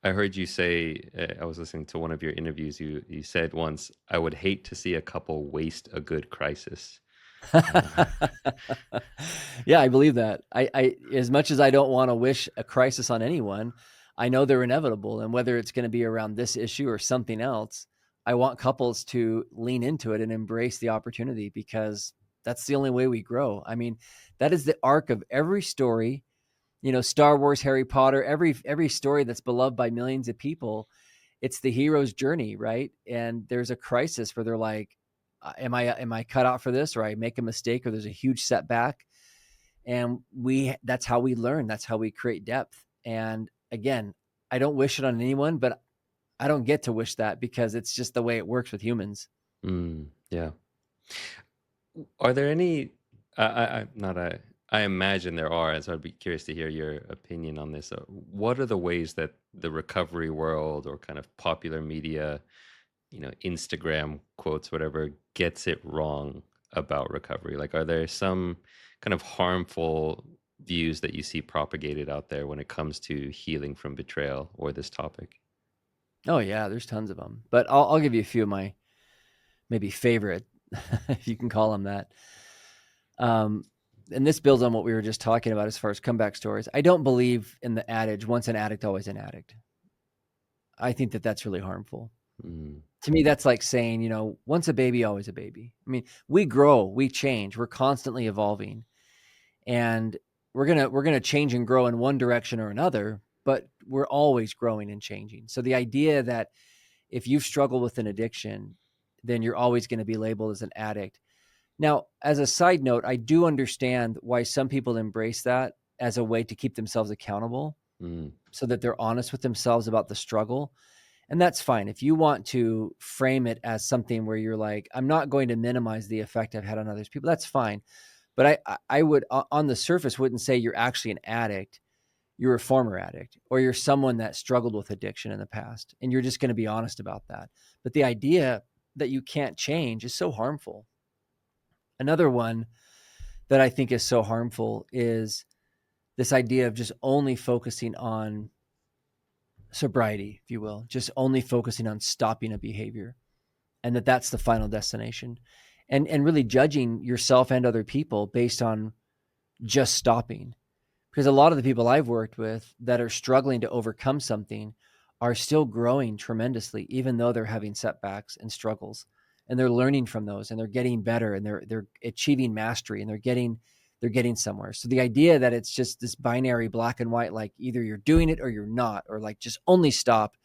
I heard you say, I was listening to one of your interviews. You said once, I would hate to see a couple waste a good crisis. Uh, Yeah, I believe that. I as much as I don't want to wish a crisis on anyone, I know they're inevitable. And whether it's going to be around this issue or something else, I want couples to lean into it and embrace the opportunity because that's the only way we grow. I mean, that is the arc of every story, Star Wars, Harry Potter, every story that's beloved by millions of people. It's the hero's journey, right? And there's a crisis where they're like, am I cut out for this, or I make a mistake, or there's a huge setback, and that's how we learn, that's how we create depth. And again, I don't wish it on anyone, but I don't get to wish that because it's just the way it works with humans. yeah. Are there any? Not I. I imagine there are, and so I'd be curious to hear your opinion on this. What are the ways that the recovery world or kind of popular media, Instagram quotes, whatever, gets it wrong about recovery? Like, are there some kind of harmful views that you see propagated out there when it comes to healing from betrayal or this topic? Oh yeah, there's tons of them, but I'll give you a few of my maybe favorite, if you can call them that. Um, and this builds on what we were just talking about as far as comeback stories. I don't believe in the adage, once an addict, always an addict. I think that that's really harmful. Mm, To me, that's like saying, once a baby, always a baby. I mean, we grow, we change, we're constantly evolving, and we're gonna change and grow in one direction or another, but we're always growing and changing. So the idea that if you've struggled with an addiction, then you're always going to be labeled as an addict. Now, as a side note, I do understand why some people embrace that as a way to keep themselves accountable mm, so that they're honest with themselves about the struggle. And that's fine. If you want to frame it as something where you're like, I'm not going to minimize the effect I've had on others people, that's fine. But I would, on the surface, wouldn't say you're actually an addict. You're a former addict, or you're someone that struggled with addiction in the past. And you're just going to be honest about that. But the idea that you can't change is so harmful. Another one that I think is so harmful is this idea of just only focusing on sobriety, if you will, just only focusing on stopping a behavior, and that's the final destination, and really judging yourself and other people based on just stopping. Because a lot of the people I've worked with that are struggling to overcome something are still growing tremendously, even though they're having setbacks and struggles, and they're learning from those, and they're getting better, and they're achieving mastery, and they're getting somewhere. So the idea that it's just this binary black and white, like either you're doing it or you're not, or like just only stop,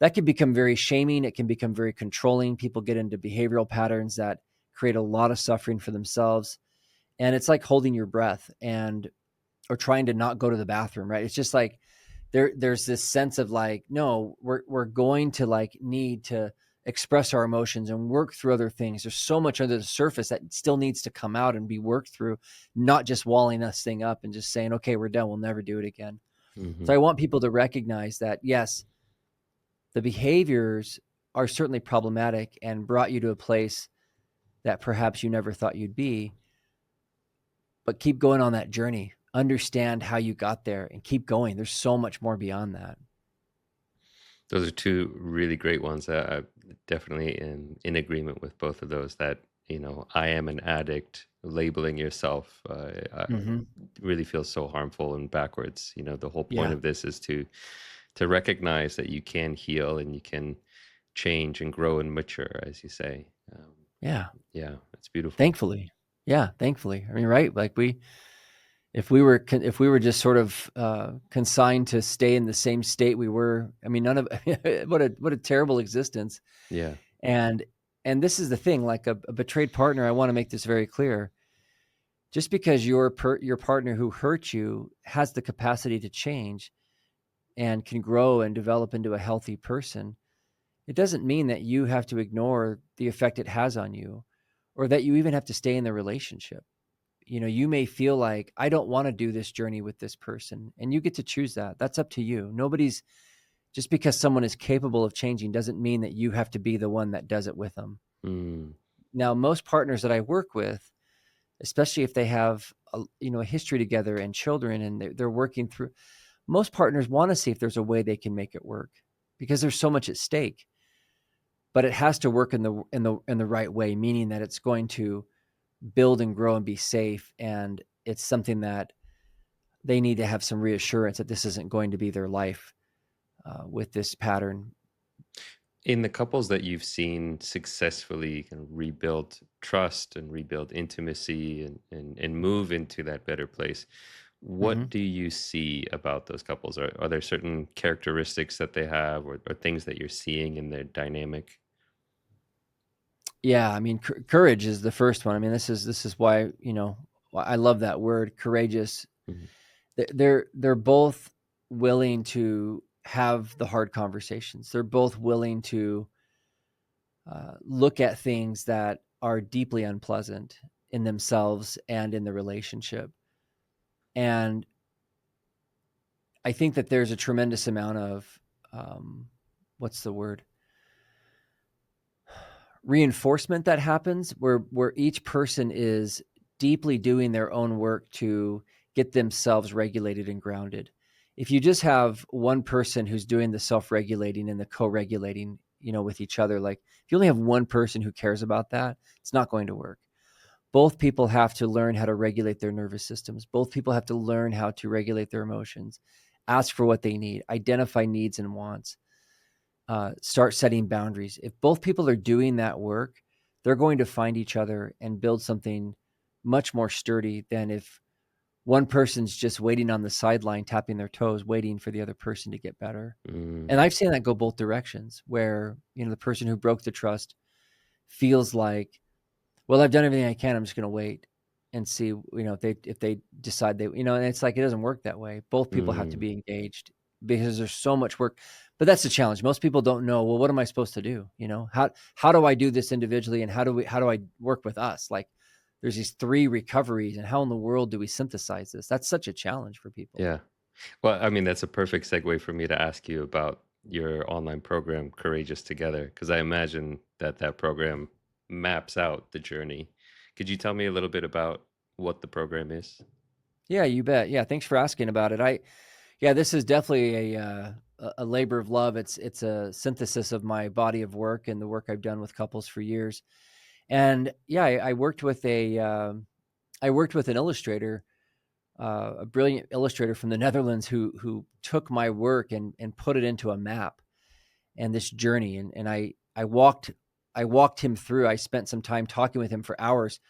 that can become very shaming. It can become very controlling. People get into behavioral patterns that create a lot of suffering for themselves. And it's like holding your breath or trying to not go to the bathroom, right? It's just like there's this sense of like, no, we're going to like need to express our emotions and work through other things. There's so much under the surface that still needs to come out and be worked through, not just walling this thing up and just saying, okay, we're done. We'll never do it again. Mm-hmm. So I want people to recognize that, yes, the behaviors are certainly problematic and brought you to a place that perhaps you never thought you'd be, but keep going on that journey. Understand how you got there and keep going. There's so much more beyond that. Those are two really great ones. I definitely am in agreement with both of those. That, I am an addict, labeling yourself, Mm-hmm. really feels so harmful and backwards. The whole point Yeah. of this is to recognize that you can heal and you can change and grow and mature, as you say. Yeah. Yeah, it's beautiful. Thankfully. Yeah. Thankfully. I mean, right. Like if we were just sort of consigned to stay in the same state we were, I mean, none of what a terrible existence. Yeah. And this is the thing, like a betrayed partner. I want to make this very clear. Just because your partner who hurt you has the capacity to change and can grow and develop into a healthy person, it doesn't mean that you have to ignore the effect it has on you, or that you even have to stay in the relationship. You may feel like, I don't want to do this journey with this person, and you get to choose that. That's up to you. Just because someone is capable of changing doesn't mean that you have to be the one that does it with them. Mm. Now, most partners that I work with, especially if they have a history together and children, and they're working through, most partners want to see if there's a way they can make it work, because there's so much at stake. But it has to work in the right way, meaning that it's going to build and grow and be safe, and it's something that they need to have some reassurance that this isn't going to be their life with this pattern. In the couples that you've seen successfully kind of rebuild trust and rebuild intimacy and move into that better place, Mm-hmm. what do you see about those couples? Are there certain characteristics that they have, or things that you're seeing in their dynamic? Yeah, I mean, courage is the first one. I mean, this is why I love that word, courageous. Mhm. They're both willing to have the hard conversations. They're both willing to look at things that are deeply unpleasant in themselves and in the relationship. And I think that there's a tremendous amount of what's the word? Reinforcement that happens where each person is deeply doing their own work to get themselves regulated and grounded. If you just have one person who's doing the self-regulating and the co-regulating, with each other, like if you only have one person who cares about that, it's not going to work. Both people have to learn how to regulate their nervous systems. Both people have to learn how to regulate their emotions, ask for what they need, identify needs and wants, start setting boundaries. If both people are doing that work, they're going to find each other and build something much more sturdy than if one person's just waiting on the sideline, tapping their toes, waiting for the other person to get better. Mm. And I've seen that go both directions, where, the person who broke the trust feels like, well, I've done everything I can. I'm just going to wait and see, if they decide and it's like, it doesn't work that way. Both people have to Mm. be engaged because there's so much work. But that's the challenge. Most people don't know, well, what am I supposed to do? How do I do this individually, and how do I work with us? Like, there's these three recoveries, and how in the world do we synthesize this? That's such a challenge for people. Yeah. Well, I mean, that's a perfect segue for me to ask you about your online program, Courageous Together, because I imagine that program maps out the journey. Could you tell me a little bit about what the program is? Yeah, you bet. Yeah, thanks for asking about it. Yeah, this is definitely a labor of love. It's a synthesis of my body of work and the work I've done with couples for years. And yeah, I worked with I worked with an illustrator, a brilliant illustrator from the Netherlands, who took my work and put it into a map and this journey. And I walked him through. I spent some time talking with him for hours,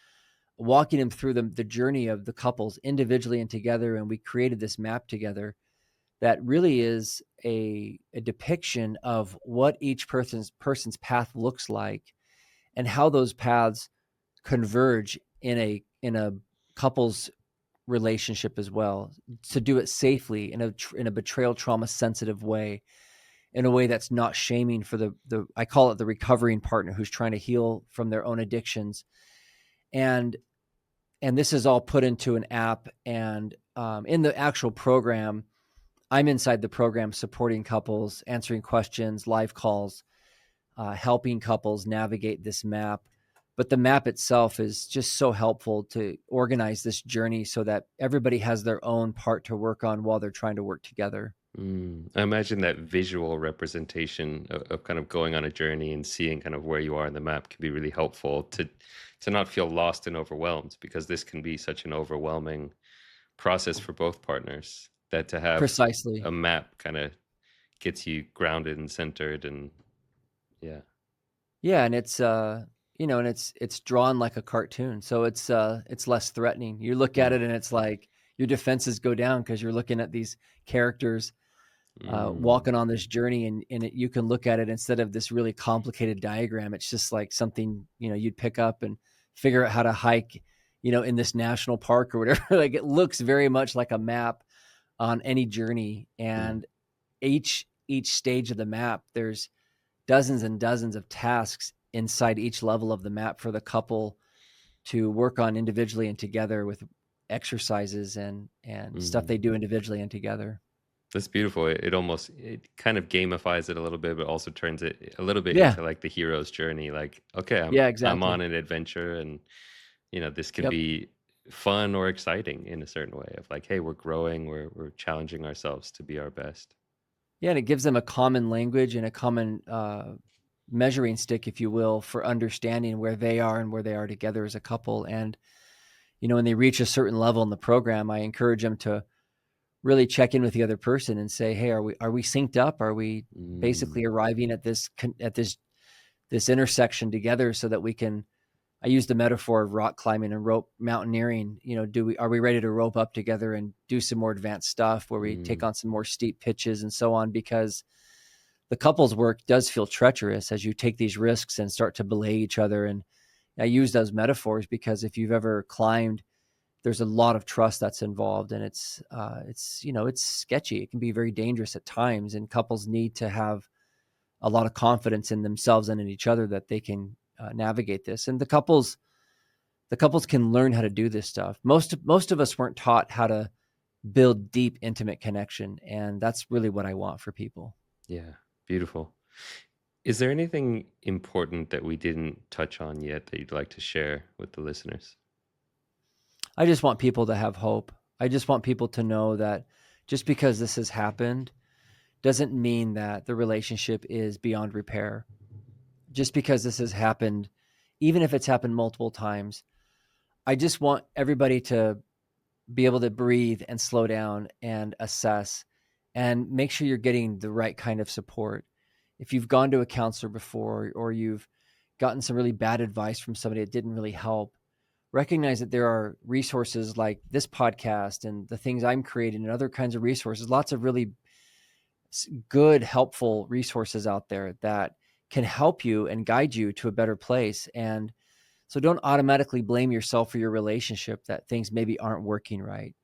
walking him through the journey of the couples individually and together. And we created this map together that really is a depiction of what each person's path looks like, and how those paths converge in a couple's relationship as well, to do it safely in a betrayal trauma sensitive way, in a way that's not shaming for the I call it the recovering partner who's trying to heal from their own addictions. And this is all put into an app. And in the actual program, I'm inside the program supporting couples, answering questions, live calls, helping couples navigate this map. But the map itself is just so helpful to organize this journey so that everybody has their own part to work on while they're trying to work together. I imagine that visual representation of kind of going on a journey and seeing kind of where you are in the map can be really helpful to not feel lost and overwhelmed, because this can be such an overwhelming process for both partners, that to have Precisely. a map kind of gets you grounded and centered. And yeah. Yeah, and it's and it's drawn like a cartoon. So it's less threatening. You look at Mm, it and it's like your defenses go down because you're looking at these characters mm, walking on this journey, and you can look at it instead of this really complicated diagram. It's just like something, you'd pick up and figure out how to hike, in this national park or whatever. Like, it looks very much like a map on any journey. mm, And each stage of the map, there's dozens and dozens of tasks inside each level of the map for the couple to work on individually and together, with exercises and stuff mm. they do individually and together. That's beautiful. It almost, it kind of gamifies it a little bit, but also turns it a little bit Yeah. into like the hero's journey. Like, okay, Yeah, I'm on exactly. an adventure, and this can Yep. be fun or exciting in a certain way of like, hey, we're growing, we're challenging ourselves to be our best. Yeah, and it gives them a common language and a common measuring stick, if you will, for understanding where they are and where they are together as a couple. And when they reach a certain level in the program, I encourage them to really check in with the other person and say, "Hey, are we synced up? Are we Mm, basically arriving at this intersection together so that we can?" I use the metaphor of rock climbing and rope mountaineering. Are we ready to rope up together and do some more advanced stuff where we take mm, on some more steep pitches and so on? Because the couples work does feel treacherous as you take these risks and start to belay each other. And I use those metaphors because if you've ever climbed, there's a lot of trust that's involved, and it's sketchy. It can be very dangerous at times, and couples need to have a lot of confidence in themselves and in each other that they can navigate this. And the couples can learn how to do this stuff. Most of us weren't taught how to build deep, intimate connection, and that's really what I want for people. yeah, beautiful. Is there anything important that we didn't touch on yet that you'd like to share with the listeners? I just want people to have hope. I just want people to know that just because this has happened doesn't mean that the relationship is beyond repair. Just because this has happened, even if it's happened multiple times, I just want everybody to be able to breathe and slow down and assess and make sure you're getting the right kind of support. If you've gone to a counselor before, or you've gotten some really bad advice from somebody that didn't really help, recognize that there are resources like this podcast and the things I'm creating and other kinds of resources, lots of really good, helpful resources out there that can help you and guide you to a better place. And so don't automatically blame yourself for your relationship that things maybe aren't working right.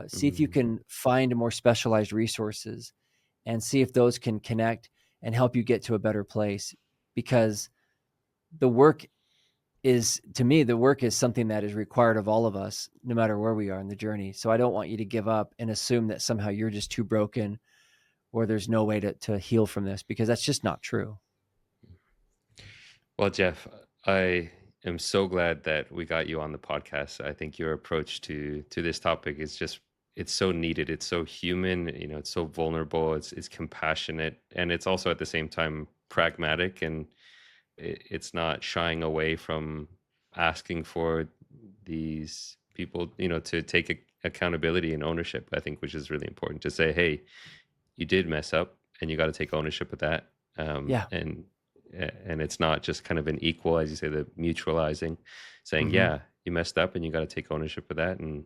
See if you Mm, can find more specialized resources and see if those can connect and help you get to a better place. Because the work to me, the work is something that is required of all of us, no matter where we are in the journey. So I don't want you to give up and assume that somehow you're just too broken or there's no way to heal from this, because that's just not true. well, Jeff, I am so glad that we got you on the podcast. I think your approach to this topic is just, it's so needed. It's so human, it's so vulnerable, it's compassionate, and it's also at the same time pragmatic, and it's not shying away from asking for these people, to take accountability and ownership, I think, which is really important, to say, hey, you did mess up and you got to take ownership of that. Yeah. And it's not just kind of an equal, as you say, the mutualizing, saying, Hmm. yeah, you messed up and you got to take ownership of that. And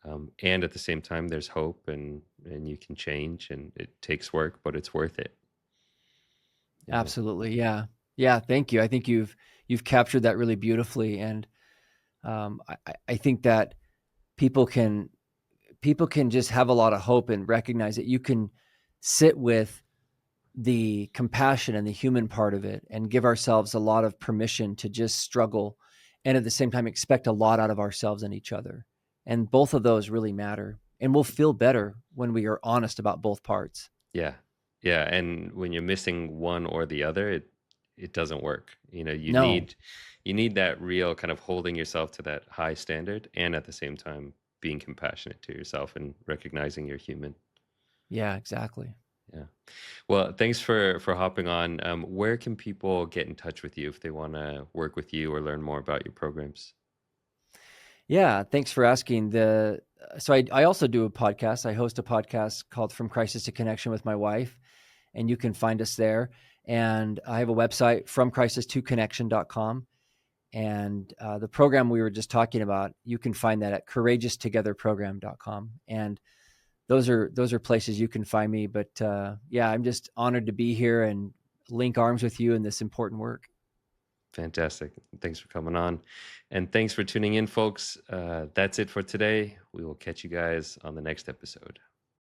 And at the same time, there's hope, and you can change, and it takes work, but it's worth it. You know? Absolutely. Yeah. Yeah. Thank you. I think you've captured that really beautifully. And I think that people can people can just have a lot of hope and recognize that you can sit with the compassion and the human part of it and give ourselves a lot of permission to just struggle and at the same time expect a lot out of ourselves and each other. And both of those really matter. And we'll feel better when we are honest about both parts. Yeah. Yeah, and when you're missing one or the other, it doesn't work. No. You need that real kind of holding yourself to that high standard, and at the same time being compassionate to yourself and recognizing you're human. Yeah, exactly. Yeah. Well, thanks for hopping on. Where can people get in touch with you if they want to work with you or learn more about your programs? Yeah, thanks for asking. I also do a podcast. I host a podcast called From Crisis to Connection with my wife, and you can find us there. And I have a website, fromcrisis2connection.com. And the program we were just talking about, you can find that at courageoustogetherprogram.com. And those are places you can find me. But yeah, I'm just honored to be here and link arms with you in this important work. Fantastic. Thanks for coming on. And thanks for tuning in, folks. That's it for today. We will catch you guys on the next episode.